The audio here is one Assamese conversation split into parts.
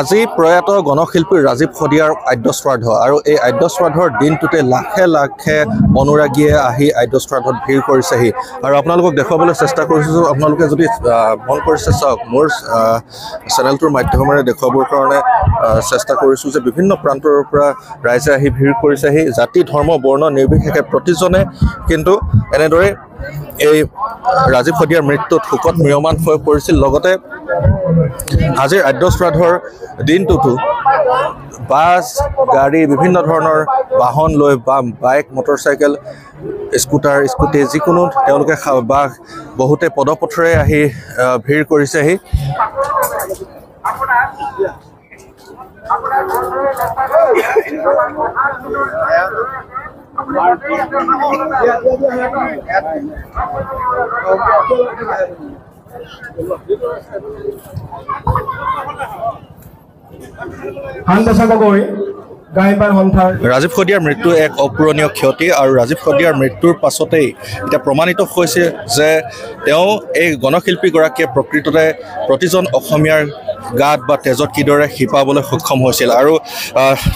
আজি প্ৰয়াত গণশিল্পী ৰাজীৱ শদিয়াৰ আদ্য শ্ৰাদ্ধ আৰু এই আদ্য শ্ৰাদ্ধৰ দিনটোতে লাখে লাখে অনুৰাগীয়ে আহি আদ্য শ্ৰাদ্ধত ভিৰ কৰিছেহি আৰু আপোনালোকক দেখুৱাবলৈ চেষ্টা কৰিছোঁ। আপোনালোকে যদি মন কৰিছে চাওক, মোৰ চেনেলটোৰ মাধ্যমেৰে দেখুৱাবৰ কাৰণে চেষ্টা কৰিছোঁ যে বিভিন্ন প্ৰান্তৰ পৰা ৰাইজে আহি ভিৰ কৰিছেহি। জাতি ধৰ্ম বৰ্ণ নিৰ্বিশেষে প্ৰতিজনে কিন্তু এনেদৰে এই ৰাজীৱ শদিয়াৰ মৃত্যুত শোকত ম্ৰিয়মান হৈ পৰিছিল। লগতে আজিৰ আদ্য শ্ৰাদ্ধৰ দিনটোতো বাছ গাড়ী বিভিন্ন ধৰণৰ বাহন লৈ বা বাইক মটৰচাইকেল স্কুটাৰ স্কুটি যিকোনো তেওঁলোকে বা বহুতে পদপথেৰে আহি ভিৰ কৰিছেহি। ৰাজীৱ শদিয়াৰ মৃত্যু এক অপূৰণীয় ক্ষতি আৰু ৰাজীৱ শদিয়াৰ মৃত্যুৰ পাছতেই এতিয়া প্ৰমাণিত হৈছে যে তেওঁ এই গণশিল্পীগৰাকীয়ে প্ৰকৃততে প্ৰতিজন অসমীয়াৰ গাত বা তেজত কিদৰে শিপাবলৈ সক্ষম হৈছিল। আৰু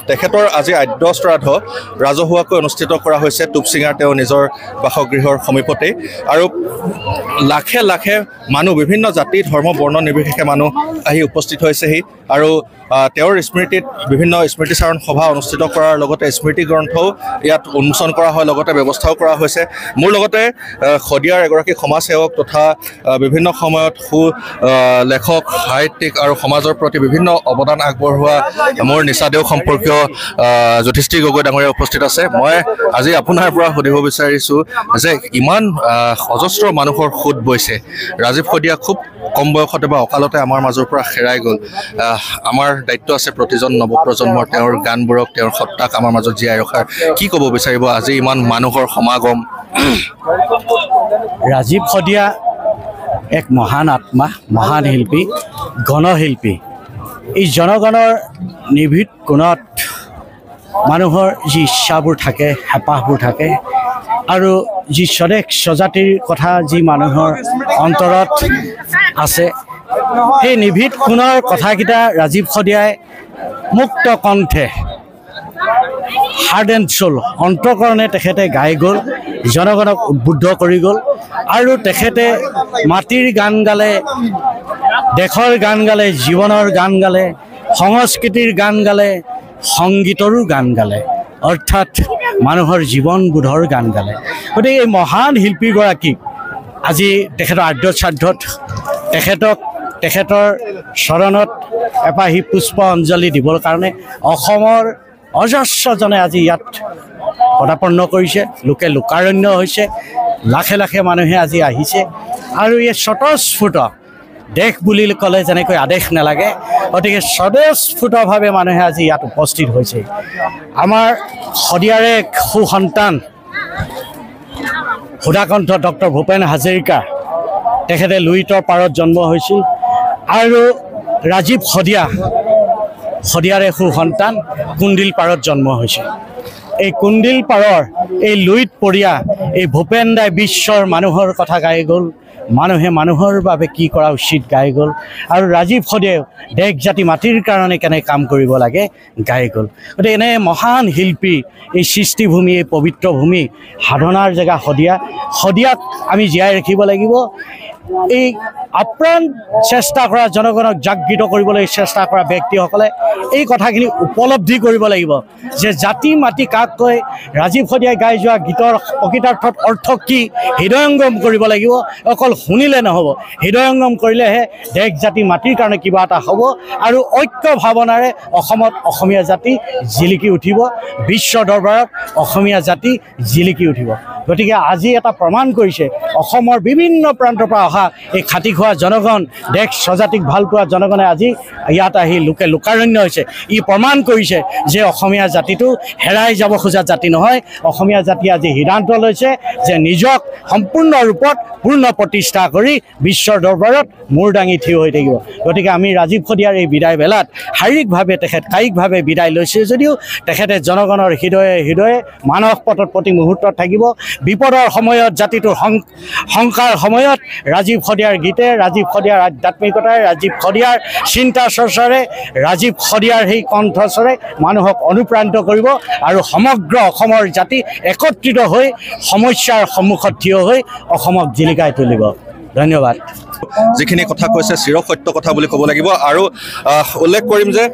তেখেতৰ আজি আদ্য শ্ৰাদ্ধ ৰাজহুৱাকৈ অনুষ্ঠিত কৰা হৈছে টুপচিঙাৰ তেওঁ নিজৰ বাসগৃহৰ সমীপতেই আৰু লাখে লাখে মানুহ বিভিন্ন জাতি ধৰ্ম বৰ্ণ নিৰ্বিশেষে মানুহ আহি উপস্থিত হৈছেহি আৰু তেওঁৰ স্মৃতিত বিভিন্ন স্মৃতিচাৰণ সভা অনুষ্ঠিত কৰাৰ লগতে স্মৃতি গ্ৰন্থও ইয়াত উন্মোচন কৰা হয়, লগতে ব্যৱস্থাও কৰা হৈছে। মোৰ লগতে শদিয়াৰ এগৰাকী সমাজসেৱক তথা বিভিন্ন সময়ত লেখক সাহিত্যিক আৰু সমাজৰ প্ৰতি বিভিন্ন অৱদান আগবঢ়োৱা মোৰ নিচাদেউ সম্পৰ্কীয় যুধিষ্ঠিৰ গগৈ ডাঙৰীয়া উপস্থিত আছে। মই আজি আপোনাৰ পৰা সুধিব বিচাৰিছোঁ যে ইমান অজস্ৰ মানুহৰ সোঁত বৈছে, ৰাজীৱ শদিয়া খুব কম বয়সতে বা অকালতে আমাৰ মাজৰ পৰা হেৰাই গ'ল। আমাৰ দায়িত্ব আছে প্ৰতিজন নৱপ্ৰজন্মৰ তেওঁৰ গানবোৰক তেওঁৰ সত্তাক আমাৰ মাজত জীয়াই ৰখাৰ। কি ক'ব বিচাৰিব আজি ইমান মানুহৰ সমাগম? ৰাজীৱ শদিয়া এক মহান আত্মা, মহান শিল্পী, গণশিল্পী। এই জনগণৰ নিভৃত কোণত মানুহৰ যি ইচ্ছাবোৰ থাকে, হেঁপাহবোৰ থাকে আৰু যি স্বদেশ স্বজাতিৰ কথা যি মানুহৰ অন্তৰত আছে, সেই নিভৃত কোণৰ কথাকেইটা ৰাজীৱ শদিয়াই মুক্ত কণ্ঠে হাৰ্ট এণ্ড চ'ল অন্তঃকৰণে তেখেতে গাই গ'ল, জনগণক উদ্বুদ্ধ কৰি গ'ল আৰু তেখেতে মাটিৰ গান গালে, দেশৰ গান গালে, জীৱনৰ গান গালে, সংস্কৃতিৰ গান গালে, সংগীতৰো গান গালে, অৰ্থাৎ মানুহৰ জীৱনবোধৰ গান গালে। গতিকে এই মহান শিল্পীগৰাকীক আজি তেখেতৰ আদ্য শ্ৰাদ্ধত তেখেতৰ চৰণত এপাহি পুষ্প অঞ্জলি দিবৰ কাৰণে অসমৰ অজস্ৰজনে আজি ইয়াত পদাৰ্পণ কৰিছে, লোকে লোকাৰণ্য হৈছে, লাখে লাখে মানুহে আজি আহিছে আৰু এই স্বতঃস্ফূৰ্ত দেশ বুলি ক'লে যেনেকৈ আদেশ নালাগে, গতিকে স্বতঃস্ফূৰ্তভাৱে মানুহে আজি ইয়াত উপস্থিত হৈছে। আমাৰ শদিয়াৰে সুসন্তান সুধাকণ্ঠ ডক্টৰ ভূপেন হাজৰিকা, তেখেতে লুইতৰ পাৰত জন্ম হৈছিল আৰু ৰাজীৱ শদিয়াৰে সুসন্তান কুণ্ডিল পাৰত জন্ম হৈছিল। এই কুণ্ডিল পাৰৰ এই লুইত পৰিয়া এই ভূপেন দাই বিশ্বৰ মানুহৰ কথা গাই গ'ল, মানুহে মানুহৰ বাবে কি কৰা উচিত গাই গ'ল আৰু ৰাজীৱ শদিয়াই দেশ জাতি মাটিৰ কাৰণে কেনে কাম কৰিব লাগে গাই গ'ল। গতিকে এনে মহান শিল্পী, এই সৃষ্টিভূমি, এই পবিত্ৰ ভূমি, সাধনাৰ জেগা শদিয়াক আমি জীয়াই ৰাখিব লাগিব। এই আপ্ৰাণ চেষ্টা কৰা জনগণক জাগৃত কৰিবলৈ চেষ্টা কৰা ব্যক্তিসকলে এই কথাখিনি উপলব্ধি কৰিব লাগিব যে জাতি মাটি কাক কয়, ৰাজীৱ শদিয়াই গাই যোৱা গীতৰ প্ৰকৃতাৰ্থত অৰ্থ কি হৃদয়ংগম কৰিব লাগিব। অকল শুনিলে নহ'ব, হৃদয়ংগম কৰিলেহে দেশ জাতি মাটিৰ কাৰণে কিবা এটা হ'ব আৰু ঐক্য ভাৱনাৰে অসমত অসমীয়া জাতি জিলিকি উঠিব, বিশ্ব দৰবাৰত অসমীয়া জাতি জিলিকি উঠিব। গতিকে আজি এটা প্ৰমাণ কৰিছে অসমৰ বিভিন্ন প্ৰান্তৰ পৰা অহা অহা এই খাটি খোৱা জনগণ দেশ স্বজাতিক ভাল পোৱা জনগণে আজি ইয়াত আহি লোকাৰণ্য হৈছে ই প্ৰমাণ কৰিছে যে অসমীয়া জাতিটো হেৰাই যাব খোজা জাতি নহয় অসমীয়া জাতি আজি সিদ্ধান্ত লৈছে যে নিজক সম্পূৰ্ণ ৰূপত পূৰ্ণ প্ৰতিষ্ঠা কৰি বিশ্বৰ দৰবাৰত মূৰ দাঙি থিয় হৈ থাকিব গতিকে আমি ৰাজীৱ খদিয়াৰ এই বিদায় বেলাত শাৰীৰিকভাৱে তেখেত কায়িকভাৱে বিদায় লৈছে যদিও তেখেতে জনগণৰ হৃদয়ে মানস পথত প্ৰতি মুহূৰ্তত থাকিব বিপদৰ সময়ত জাতিটোৰ শংকাৰ সময়ত ৰাজীৱ খদিয়াৰ গীতে ৰাজীৱ খদিয়াৰ আধ্যাত্মিকতাৰে ৰাজীৱ খদিয়াৰ চিন্তা চৰ্চাৰে ৰাজীৱ খদিয়াৰ সেই কণ্ঠস্বৰে মানুহক অনুপ্ৰাণিত কৰিব আৰু সমগ্ৰ অসমৰ জাতি একত্ৰিত হৈ সমস্যাৰ সন্মুখত থিয় হৈ অসমক জিলিকাই তুলিব ধন্যবাদ যিখিনি কথা কৈছে চিৰসত্য কথা বুলি ক'ব লাগিব আৰু উল্লেখ কৰিম যে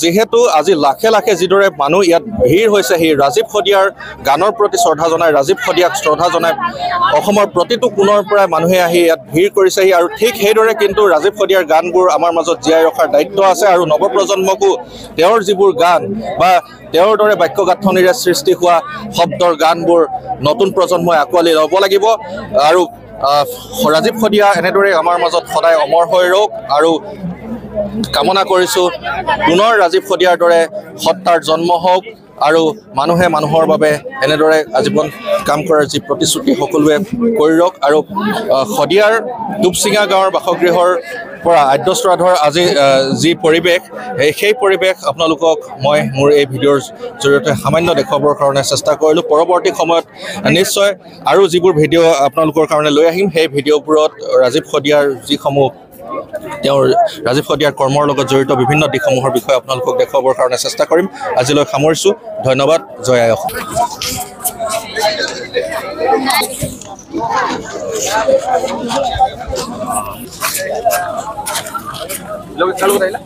যেহেতু আজি লাখে লাখে যিদৰে মানুহ ইয়াত ভিৰ হৈছে সেই ৰাজীৱ খদিয়াৰ গানৰ প্ৰতি শ্ৰদ্ধা জনাই ৰাজীৱ খদিয়াক শ্ৰদ্ধা জনাই অসমৰ প্ৰতিটো কোণৰ পৰা মানুহে আহি ইয়াত ভিৰ কৰিছেহি আৰু ঠিক সেইদৰে কিন্তু ৰাজীৱ খদিয়াৰ গানবোৰ আমাৰ মাজত জীয়াই ৰখাৰ দায়িত্ব আছে আৰু নৱপ্ৰজন্মকো তেওঁৰ যিবোৰ গান বা তেওঁৰ দৰে বাক্য গাঁথনিৰে সৃষ্টি হোৱা শব্দৰ গানবোৰ নতুন প্ৰজন্মই আঁকোৱালি ল'ব লাগিব আৰু ৰাজীৱ খদিয়া এনেদৰে আমাৰ মাজত সদায় অমৰ হৈ ৰওক আৰু কামনা কৰিছোঁ পুনৰ ৰাজীৱ খদিয়াৰ দৰে সত্তাৰ জন্ম হওক আৰু মানুহে মানুহৰ বাবে এনেদৰে আজীৱন কাম কৰাৰ যি প্ৰতিশ্ৰুতি সকলোৱে কৰি ৰওক আৰু খদিয়াৰ দুপচিঙা গাঁৱৰ বাসগৃহৰ পৰা আদ্য শ্ৰাদ্ধৰ আজি যি পৰিৱেশ সেই পৰিৱেশ আপোনালোকক মই মোৰ এই ভিডিঅ'ৰ জৰিয়তে সামান্য দেখুৱাবৰ কাৰণে চেষ্টা কৰিলোঁ পৰৱৰ্তী সময়ত নিশ্চয় আৰু যিবোৰ ভিডিঅ' আপোনালোকৰ কাৰণে লৈ আহিম সেই ভিডিঅ'বোৰত ৰাজীৱ খদিয়াৰ যিসমূহ তেওঁৰ ৰাজীৱ খদিয়াৰ কৰ্মৰ লগত জড়িত বিভিন্ন দিশসমূহৰ বিষয়ে আপোনালোকক দেখুৱাবৰ কাৰণে চেষ্টা কৰিম আজিলৈ সামৰিছোঁ ধন্যবাদ জয় আই অসম চালু কৰিলা